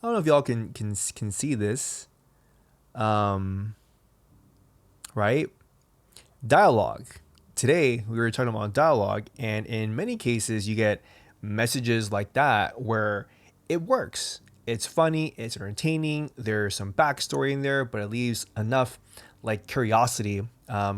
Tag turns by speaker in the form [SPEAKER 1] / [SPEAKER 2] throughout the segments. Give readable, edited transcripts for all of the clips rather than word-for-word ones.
[SPEAKER 1] I don't know if y'all can see this, right? Dialogue. Today we were talking about dialogue, and in many cases you get messages like that where it works. It's funny, it's entertaining. There's some backstory in there, but it leaves enough like curiosity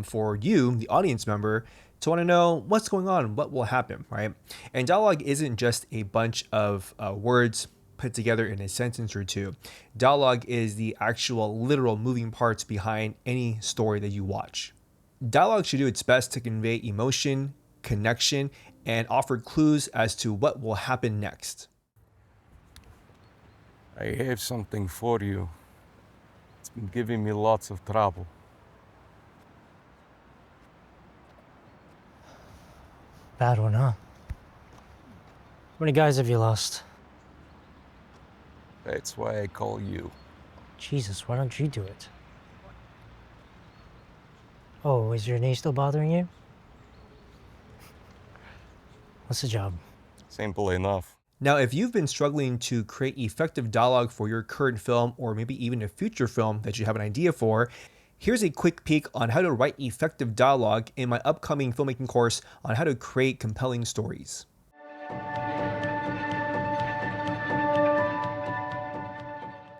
[SPEAKER 1] for you, the audience member, to want to know what's going on, what will happen, right? And dialogue isn't just a bunch of words put together in a sentence or two. Dialogue is the actual literal moving parts behind any story that you watch. Dialogue should do its best to convey emotion, connection, and offer clues as to what will happen next.
[SPEAKER 2] I have something for you. It's been giving me lots of trouble.
[SPEAKER 3] Bad one, huh? How many guys have you lost?
[SPEAKER 2] That's why I call you.
[SPEAKER 3] Jesus, why don't you do it? Oh, is your knee still bothering you? What's the job?
[SPEAKER 2] Simple enough.
[SPEAKER 1] Now, if you've been struggling to create effective dialogue for your current film or maybe even a future film that you have an idea for, here's a quick peek on how to write effective dialogue in my upcoming filmmaking course on how to create compelling stories.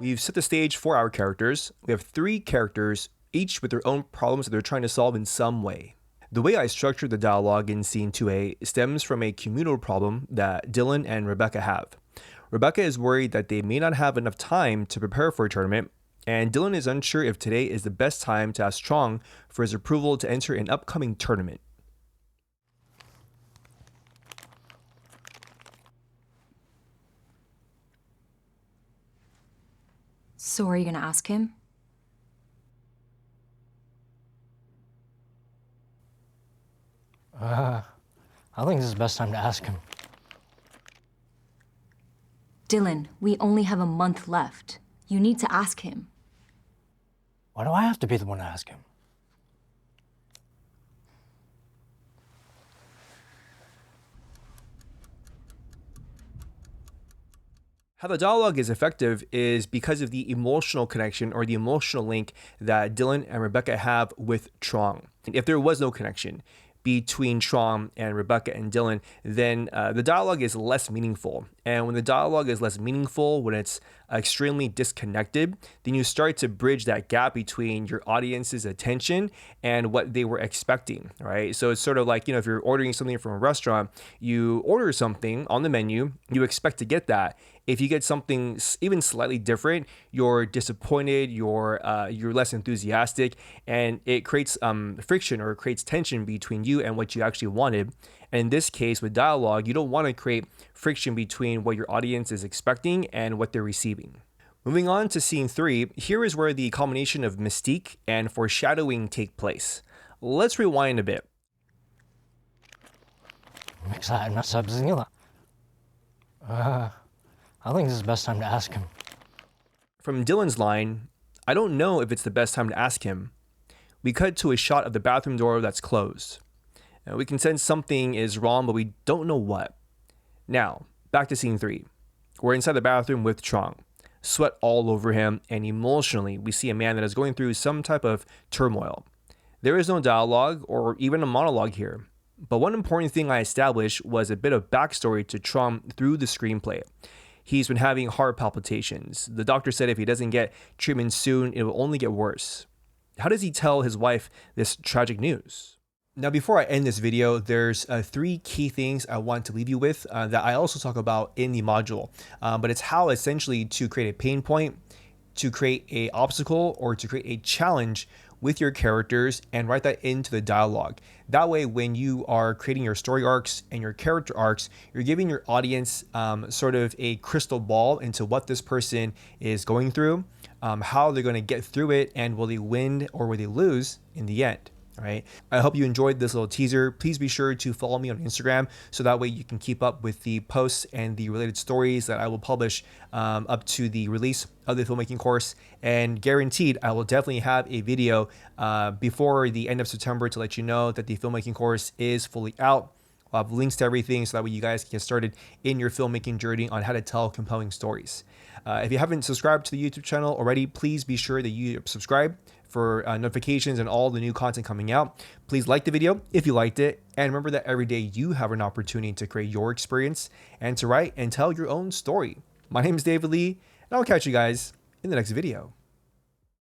[SPEAKER 1] We've set the stage for our characters. We have 3 characters, each with their own problems that they're trying to solve in some way. The way I structured the dialogue in scene 2A stems from a communal problem that Dylan and Rebecca have. Rebecca is worried that they may not have enough time to prepare for a tournament, and Dylan is unsure if today is the best time to ask Chong for his approval to enter an upcoming tournament.
[SPEAKER 4] So are you gonna ask him?
[SPEAKER 3] I think this is the best time to ask him.
[SPEAKER 4] Dylan, we only have a month left. You need to ask him.
[SPEAKER 3] Why do I have to be the one to ask him?
[SPEAKER 1] How the dialogue is effective is because of the emotional connection or the emotional link that Dylan and Rebecca have with Trong. If there was no connection between Trong and Rebecca and Dylan, then the dialogue is less meaningful. And when the dialogue is less meaningful, when it's extremely disconnected, then you start to bridge that gap between your audience's attention and what they were expecting, right? So it's sort of like, if you're ordering something from a restaurant, you order something on the menu, you expect to get that. If you get something even slightly different, you're disappointed, you're less enthusiastic, and it creates friction or it creates tension between you and what you actually wanted. And in this case, with dialogue, you don't want to create friction between what your audience is expecting and what they're receiving. Moving on to scene 3, here is where the combination of mystique and foreshadowing take place. Let's rewind a bit.
[SPEAKER 3] I think this is the best time to ask him.
[SPEAKER 1] From Dylan's line, I don't know if it's the best time to ask him. We cut to a shot of the bathroom door that's closed. We can sense something is wrong, but we don't know what. Now, back to scene 3. We're inside the bathroom with Trong. Sweat all over him, and emotionally, we see a man that is going through some type of turmoil. There is no dialogue or even a monologue here. But one important thing I established was a bit of backstory to Trong through the screenplay. He's been having heart palpitations. The doctor said if he doesn't get treatment soon, it will only get worse. How does he tell his wife this tragic news? Now, before I end this video, there's 3 key things I want to leave you with that I also talk about in the module. But it's how essentially to create a pain point, to create an obstacle, or to create a challenge with your characters and write that into the dialogue. That way, when you are creating your story arcs and your character arcs, you're giving your audience sort of a crystal ball into what this person is going through, how they're going to get through it, and will they win or will they lose in the end. All right. I hope you enjoyed this little teaser. Please be sure to follow me on Instagram so that way you can keep up with the posts and the related stories that I will publish up to the release of the filmmaking course. And guaranteed, I will definitely have a video before the end of September to let you know that the filmmaking course is fully out. I'll have links to everything so that way you guys can get started in your filmmaking journey on how to tell compelling stories. If you haven't subscribed to the YouTube channel already, please be sure that you subscribe for notifications and all the new content coming out. Please like the video if you liked it. And remember that every day you have an opportunity to create your experience and to write and tell your own story. My name is David Lee, and I'll catch you guys in the next video.